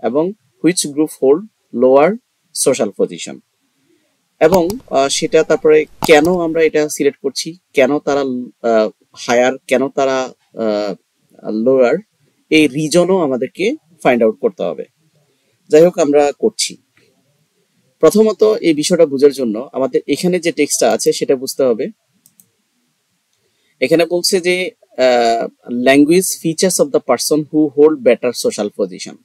এবং which group hold lower social position, এবং সেটা তারপরে কেন আমরা এটা সিলেক্ট করছি, কেন তারা হায়ার, কেন তারা লোয়ার, এই রিজনও আমাদেরকে ফাইন্ড আউট করতে হবে। যাই হোক, আমরা করছি। প্রথমত এই বিষয়টা বোঝার জন্য আমাদের এখানে যে টেক্সটটা আছে সেটা বুঝতে হবে। এখানে বলছে যে language features of the person who hold better social position.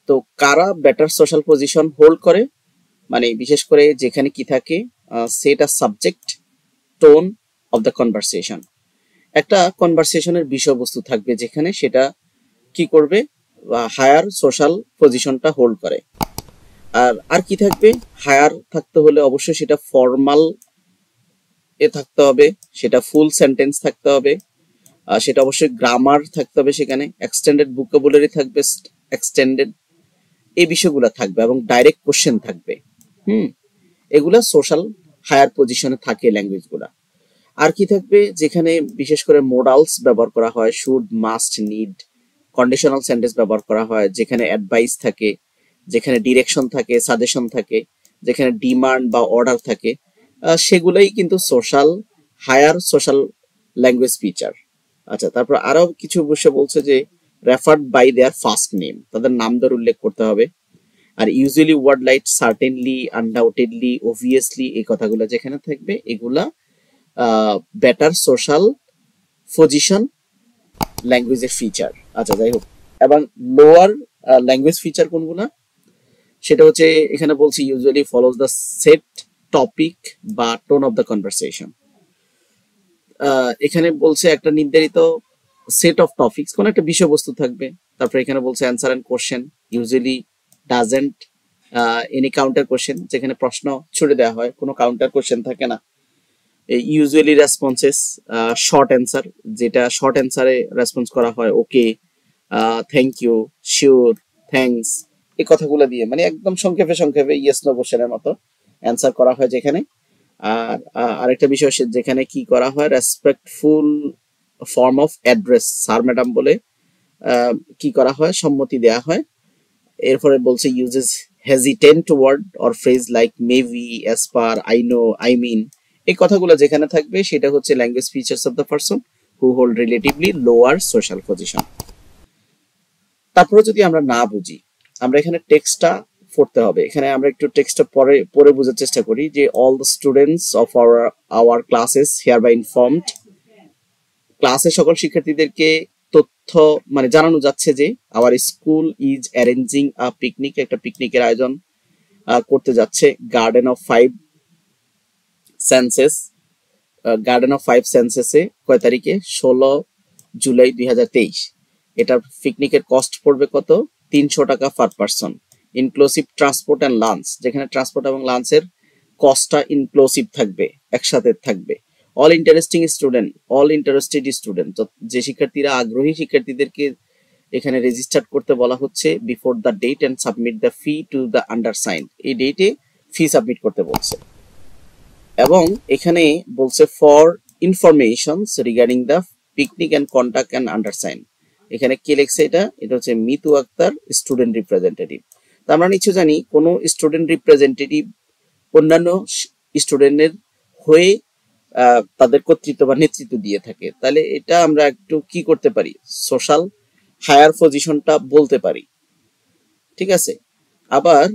তো কারা বেটার সোশ্যাল পজিশন হোল্ড করে, মানে বিশেষ করে যেখানে কি থাকে, সেটা subject, tone of the conversation. একটা কনভারসেশনের বিষয়বস্তু থাকবে যেখানে সেটা কি করবে, হায়ার সোশ্যাল পজিশনটা হোল্ড করে। আর কি থাকবে, হায়ার থাকতে হলে অবশ্যই সেটা ফর্মাল এ থাকতে হবে, সেটা ফুল সেন্টেন্স থাকতে হবে, সেটা অবশ্যই গ্রামার থাকতে হবে, সেখানে এক্সটেন্ডেড ভোকাবুলারি থাকবে, এক্সটেন্ডেড এই বিষয়গুলো থাকবে, এবং ডাইরেক্ট কোশ্চেন থাকবে। এগুলা সোশ্যাল হায়ার পজিশনে থাকে ল্যাঙ্গুয়েজগুলা। আর কি থাকবে, যেখানে বিশেষ করে মোডালস ব্যবহার করা হয়, should, must, need, conditional sentence ব্যবহার করা হয়, যেখানে অ্যাডভাইস থাকে, যেখানে ডিরেকশন থাকে, সাজেশন থাকে, যেখানে ডিমান্ড বা অর্ডার থাকে, সেগুলাই কিন্তু social higher social language feature. আচ্ছা, তারপর আরো কিছু বিষয় বলছে যে referred by their first name, তাদের নাম ধরে উল্লেখ করতে হবে। আর usually word like certainly, undoubtedly, obviously, এই কথাগুলো যেখানে থাকবে এগুলা বেটার সোশ্যাল পজিশন ল্যাঙ্গুয়েজের ফিচার। আচ্ছা, যাই হোক, এবং লোয়ার ল্যাঙ্গুয়েজ ফিচার কোনগুলা, সেটা হচ্ছে এখানে বলছি usually follows the set topic বা টোন অফ দ্য কনভারসেশন। এখানে বলছে একটা নির্ধারিত সেট অফ টপিকস, কোন একটা বিষয়বস্তু থাকবে। তারপরে এখানে বলছে answer and question, usually doesn't any counter question, যেখানে প্রশ্ন ছুড়ে দেওয়া হয়, কোনো কাউন্টার কোশ্চেন থাকে না। ইউজুয়ালি রেসপন্সেস, শর্ট অ্যান্সার, যেটা শর্ট অ্যান্সারে রেসপন্স করা হয় ওকে, থ্যাংক ইউ, শিওর, থ্যাঙ্কস, এই কথাগুলো দিয়ে, মানে একদম সংক্ষেপে সংক্ষেপে ইয়েস নো কোশ্চেনের মতো অ্যান্সার করা হয় যেখানে। আর আরেকটা বিষয় যেখানে কি করা হয়, respectful form of address, sir madam বলে কি করা হয়, সম্মতি দেয়া হয়। এরপরে বলছে uses hesitant word or phrase like maybe, as per, I know, I mean, এই কথাগুলো যেখানে থাকবে সেটা হচ্ছে language features of the person who hold relatively lower social position. তারপরে যদি আমরা না বুঝি, আমরা এখানে টেক্সটটা পড়তে হবে। এখানে আমরা একটু টেক্সটটা পরে বোঝার চেষ্টা করি যে all the students of our classes hereby informed, ক্লাসের সকল শিক্ষার্থীদেরকে তথ্য মানে জানানো যাচ্ছে যে our school is arranging a picnic, একটা পিকনিকের আয়োজন করতে যাচ্ছে garden of five senses, garden of five সেন্সেসে কয় তারিখে, 16 জুলাই 2023। এটা পিকনিকের কস্ট পড়বে কত, 300 টাকা per person, inclusive transport and lunch, যেখানে ট্রান্সপোর্ট এবং লাঞ্চের কস্টটা ইনক্লুসিভ থাকবে, একসাথে থাকবে। All interesting student, all interested student, যে শিক্ষার্থীরা আগ্রহী, শিক্ষার্থীদেরকে এখানে রেজিস্টার করতে বলা হচ্ছে before the date and submit the fee to the undersigned, এই ডেটে ফি সাবমিট করতে বলছে। এবং এখানে বলছে for informations regarding the picnic and contact and undersign, এখানে কে লেখছে, এটা হচ্ছে মিতু আক্তার, স্টুডেন্ট রিপ্রেজেন্টেটিভ। তা আমরা নিশ্চয় জানি কোনো স্টুডেন্ট রিপ্রেজেন্টেটিভ অন্যান্য স্টুডেন্টের হয়ে তাদের কর্তৃত্ব বা নেতৃত্ব দিয়ে থাকে, তাহলে এটা আমরা একটু কি করতে পারি, সোশ্যাল হায়ার পজিশনটা বলতে পারি, ঠিক আছে। আবার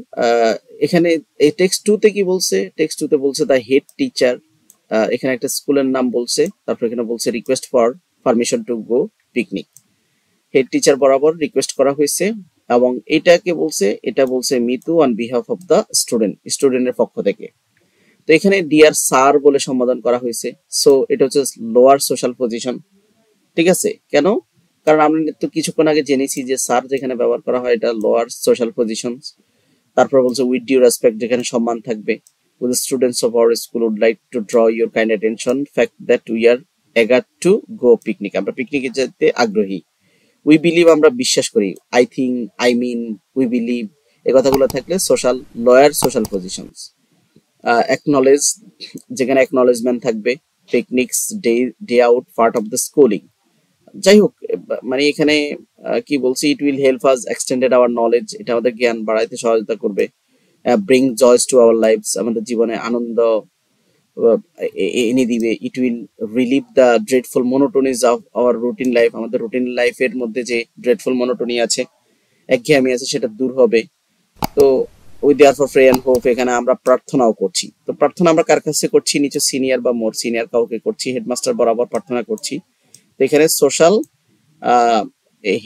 এখানে এই টেক্সট টুতে কি বলছে, টেক্সট টুতে বলছে দ্য হেড টিচার, এখানে একটা স্কুলের নাম বলছে, তারপর এখানে বলছে request for permission to go picnic, head teacher বরাবর রিকোয়েস্ট করা হয়েছে। এবং এটাকে বলছে, এটা বলছে Mitu on behalf of the student, স্টুডেন্টের পক্ষ থেকে। তো এখানে ডিয়ার স্যার বলে সম্বোধন করা হয়েছে, সো এটা হচ্ছে লোয়ার সোশ্যাল পজিশন, ঠিক আছে। কেন, কারণ আমরা তো কিছুক্ষণ আগে জেনেছি যে স্যার যেখানে ব্যবহার করা হয় এটা লোয়ার সোশ্যাল পজিশন। তারপর বলছে উইথ ডিউ রেসপেক্ট, যেখানে সম্মান থাকবে। With students of our school would like to draw your kind attention fact that we are eager to go picnic, আমরা পিকনিকে যেতে আগ্রহী। উই বিলিভ, আমরা বিশ্বাস করি। I think, I mean, we believe, এই কথাগুলো থাকলে social lower social positions. Acknowledge, যেখানে অ্যাকনলেজমেন্ট থাকবে। Picnics day out part of the schooling, যাই হোক, মানে এখানে কি বলছি, it will help us extended our knowledge, এটা আমাদের জ্ঞান বাড়াইতে সহায়তা করবে। Bring joys to our lives, আমাদের জীবনে আনন্দ এনে দিবে। It will relieve the dreadful monotonies of our routine life, আমাদের রুটিন লাইফের মধ্যে যে ড্রেডফুল মনোটোনি আছে, একঘেয়েমি আছে, সেটা দূর হবে। তো we therefore pray and hope, এখানে আমরা প্রার্থনাও করছি। তো প্রার্থনা আমরা কার কাছে করছি? নিচে সিনিয়র বা মোর সিনিয়র কাউকে করছি, হেডমাস্টার বরাবর প্রার্থনা করছি। তো এখানে সোশ্যাল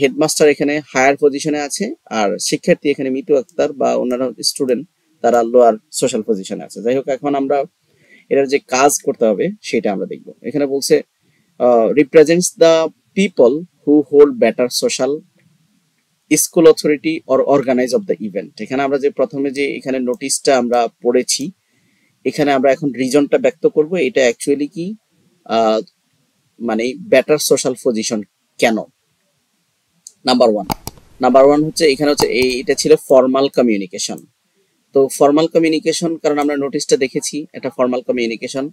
হেডমাস্টার এখানে হায়ার পজিশনে আছে, আর শিক্ষার্থী এখানে মিতু আক্তার বা অন্যান্য স্টুডেন্ট তারা লোয়ার সোশ্যাল পজিশনে আছে। যাই হোক, এখন আমরা এটার যে কাজ করতে হবে সেটা আমরা দেখব। এখানে বলছে represents the people who hold better social school authority or organise of the event. এখানে আমরা যে প্রথমে যে এখানে নোটিশটা আমরা পড়েছি, এখানে আমরা এখন রিজনটা ব্যক্ত করব। এটা অ্যাকচুয়ালি কি মানে বেটার সোশ্যাল পজিশন কেন? নাম্বার ওয়ান হচ্ছে এখানে হচ্ছে এটা ছিল ফর্মাল কমিউনিকেশন। তো ফর্মাল কমিউনিকেশন, কারণ আমরা নোটিশটা দেখেছি, এটা ফর্মাল কমিউনিকেশন।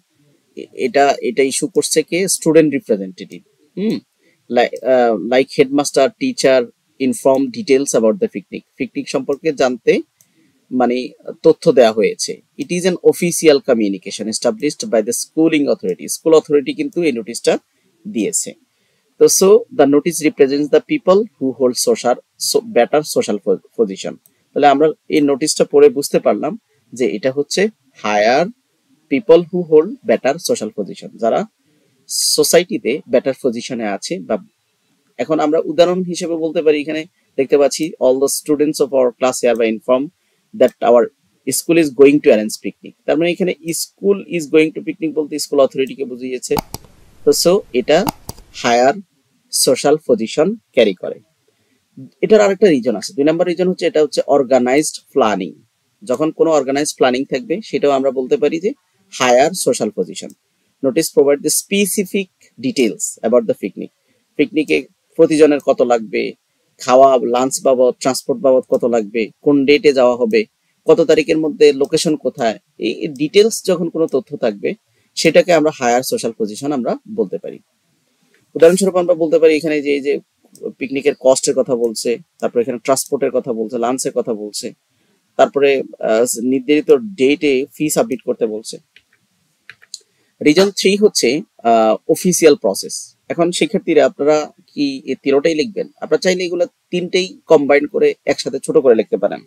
এটা ইস্যু করছে কে? Student representative. Hmm, like headmaster teacher inform details about the picnic সম্পর্কে জানতে মানে তথ্য দেওয়া হয়েছে। It is an official communication established by the schooling authority, school authority কিন্তু এই নোটিশটা দিয়েছে। তো so the notice represents the people who hold better social position. তাহলে আমরা এই নোটিশটা পড়ে বুঝতে পারলাম যে এটা হচ্ছে higher people who hold better social position, যারা সোসাইটিতে বেটার পজিশনে আছে। বা এখন আমরা উদাহরণ হিসেবে বলতে পারি, এখানে দেখতে পাচ্ছি all the students of our class hereby inform that our school is going to arrange picnic. তার মানে এখানে school is going to picnic বলতে স্কুল অথরিটিকে বুঝিয়েছে। তো সো এটা হায়ার সোশ্যাল পজিশন ক্যারি করে। এটার আরেকটা রিজন আছে, 2 নম্বর রিজন হচ্ছে এটা হচ্ছে অর্গানাইজড প্ল্যানিং। যখন কোনো অর্গানাইজড প্ল্যানিং থাকবে সেটাও আমরা বলতে পারি যে higher social position. Notice provide the specific details about the পিকনিকে প্রতিজনের কত লাগবে, খাওয়া লাঞ্চ বাবদ, ট্রান্সপোর্ট বাবদ কত লাগবে, কোন ডেটে যাওয়া হবে, কত তারিখের মধ্যে, লোকেশন কোথায়, এই ডিটেলস যখন কোনো তথ্য থাকবে সেটাকে আমরা হায়ার সোশ্যাল পজিশন আমরা বলতে পারি। উদাহরণস্বরূপ আমরা বলতে পারি এখানে যে এই যে পিকনিকের কস্টের কথা বলছে, তারপরে এখানে ট্রান্সপোর্টের কথা বলছে, লাঞ্চের কথা বলছে, তারপরে নির্ধারিত ডেটে ফি সাবমিট করতে বলছে। রিজন 3 হচ্ছে অফিসিয়াল প্রসেস। এখন শিক্ষার্থীরা আপনারা কি এই তিনটাই লিখবেন? আপনারা চাইলে এগুলো তিনটেই কম্বাইন করে একসাথে ছোট করে লিখতে পারেন।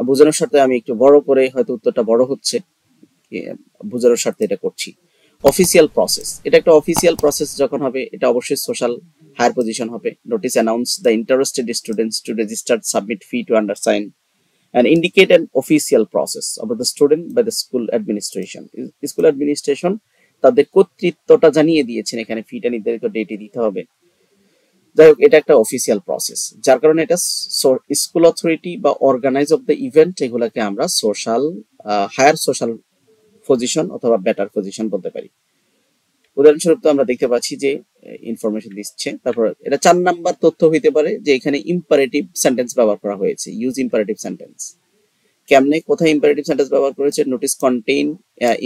বোঝানোর স্বার্থে আমি একটু বড় করে, হয়তো উত্তরটা বড় হচ্ছে, বোঝানোর স্বার্থে এটা করছি। অফিসিয়াল প্রসেস, এটা একটা অফিসিয়াল প্রসেস যখন হবে, এটা অবশ্যই সোশ্যাল হায়ার পজিশন হবে। Notice announce the interested students to register, submit fee to undersign and indicate an official process of the student by the school administration. School administration তাদের কর্তৃত্বটা জানিয়ে দিয়েছেন, এখানে ফিটা নির্ধারিত ডেটে দিতে হবে। যাই হোক, এটা একটা অফিসিয়াল প্রসেস, যার কারণে এটা স্কুল অথরিটি বা অর্গানাইজ অফ দ্য ইভেন্ট, এগুলাকে আমরা সোশ্যাল হায়ার সোশ্যাল পজিশন অথবা বেটার পজিশন বলতে পারি। উদাহরণস্বরূপ তো আমরা দেখতে পাচ্ছি যে ইনফরমেশন দিচ্ছে। তারপর এটা 4 নাম্বার তথ্য হইতে পারে যে এখানে ইম্পারেটিভ সেন্টেন্স ব্যবহার করা হয়েছে, ইউজ ইম্পারেটিভ সেন্টেন্স। কেমনে, কোথায় ইম্পারেটিভ সেন্টেন্স ব্যবহার করেছে? Notice contain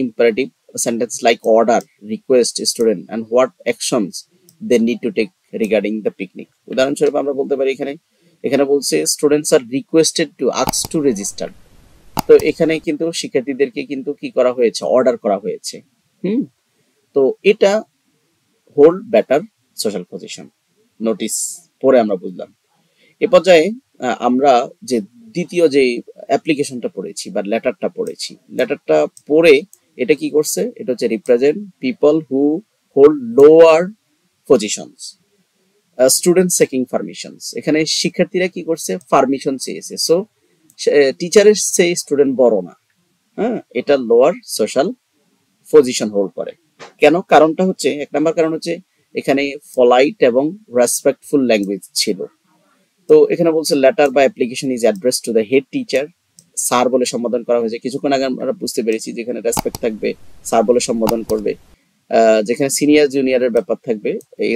imperative sentence like order, request student and what actions they need to take regarding the picnic. উদাহরণস্বরূপ আমরা বলতে পারি এখানে বলছে students are requested to ask to register. তো এখানে কিন্তু শিক্ষার্থীদেরকে কিন্তু কি করা হয়েছে? অর্ডার করা হয়েছে। তো এটা hold better social position. Notice পরে আমরা বুঝলাম। এ পর্যায়ে আমরা যে দ্বিতীয় যে অ্যাপ্লিকেশনটা পড়েছি বা লেটারটা পড়েছি, লেটারটা পড়ে এটা কি করছে? এটা হচ্ছে represent people who hold lower positions, student checking permissions. এখানে শিক্ষার্থীরা কি করছে? পারমিশন চেয়েছে। সো টিচারের চেয়ে স্টুডেন্ট বড় না, হ্যাঁ, এটা লোয়ার সোশ্যাল পজিশন হোল্ড করে। কেন? কারণটা হচ্ছে, 1 নম্বর কারণ হচ্ছে এখানে পলাইট এবং রেসপেক্টফুল ল্যাঙ্গুয়েজ ছিল। তো এখানে বলছে লেটার বা application is address to the head teacher, sir বলে সম্বোধন করা হয়েছে। কিছুক্ষণ আগে আমরা বুঝতে পেরেছি যেখানে রেসপেক্ট থাকবে, স্যার বলে সম্বোধন করবে। যেখানে সিনিয়র জুনিয়রের ব্যাপার থাকবে,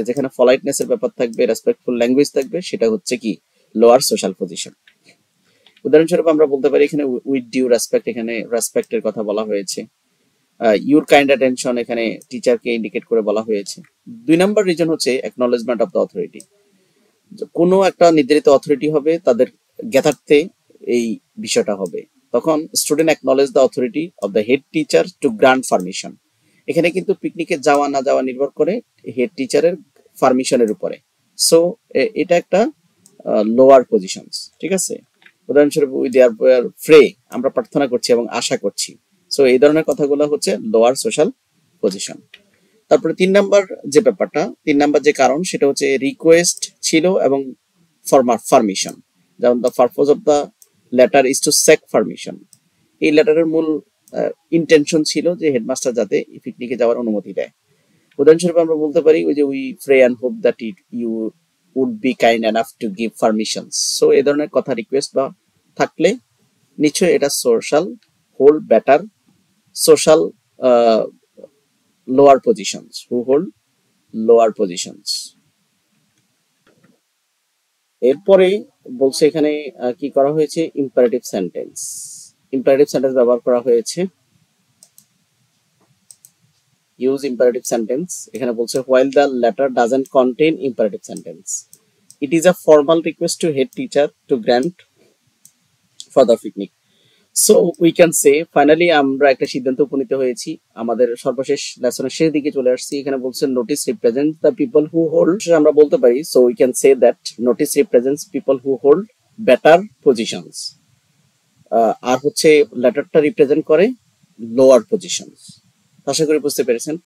যেখানে পলাইটনেস এর ব্যাপার থাকবে, রেসপেক্টফুল ল্যাঙ্গুয়েজ থাকবে, সেটা হচ্ছে কি লোয়ার সোশ্যাল পজিশন। উদাহরণস্বরূপ আমরা বলতে পারি এখানে উইথ ডিউ রেসপেক্ট, এখানে রেসপেক্টের কথা বলা হয়েছে। ইউর কাইন্ড অ্যাটেনশন এখানে টিচারকে ইন্ডিকেট করে বলা হয়েছে। 2 নাম্বার রিজন হচ্ছে অ্যাকনলেজমেন্ট অফ দ্য অথরিটি। কোনো একটা নির্ধারিত অথরিটি হবে, তাদের জ্ঞাতার্থে এই বিষয়টা হবে, তখন student acknowledge the authority of the head teacher two grant permission. এখানে কিন্তু পিকনিকে যাওয়া না যাওয়া নির্ভর করে হেড টিচারের পারমিশনের উপরে। সো এটা একটা লোয়ার পজিশনস, ঠিক আছে। উদাহরণস্বরূপ উইথ দেয়ার ফ্রে, আমরা প্রার্থনা করছি এবং আশা করছি। সো এই ধরনের কথাগুলো হচ্ছে লোয়ার সোশ্যাল পজিশন। তারপরে 3 নাম্বার যে ব্যাপারটা, 3 নাম্বার যে কারণ সেটা হচ্ছে রিকোয়েস্ট ছিল এবং পারমিশন। যেমন the purpose of the letter is to seek permission. এই লেটারের মূল ইন্টেনশন ছিল যে হেডমাস্টার যাতে পিকনিকে যাওয়ার অনুমতি দেয়। উদাহরণস্বরূপ আমরা বলতে পারি ওই যে we pray and hope that you would be kind enough to give permissions. So এই ধরনের কথা রিকোয়েস্ট বা থাকলে নিশ্চয়ই এটা social hold better social lower positions, who hold lower positions. এরপরে বলছে এখানে কি করা হয়েছে, ইম্পারেটিভ সেন্টেন্স। ইম্পারেটিভ সেন্টেন্স ব্যবহার করা হয়েছে। Use imperative sentence. এখানে বলছে while the letter doesn't contain imperative sentence, it is a formal request to head teacher to grant for the picnic. So we can say finally আমরা একটা সিদ্ধান্ত উপনীত হয়েছি, আমাদের সর্বশেষ লেসনের শেষ দিকে চলে আসছি। এখানে বলছে notice represent the people who hold, আমরা বলতে পারি so we can say that notice represents people who hold better positions. আর হচ্ছে লেটারটা রিপ্রেজেন্ট করে লোয়ার পজিশনস। আশা করি বুঝতে পেরেছেন।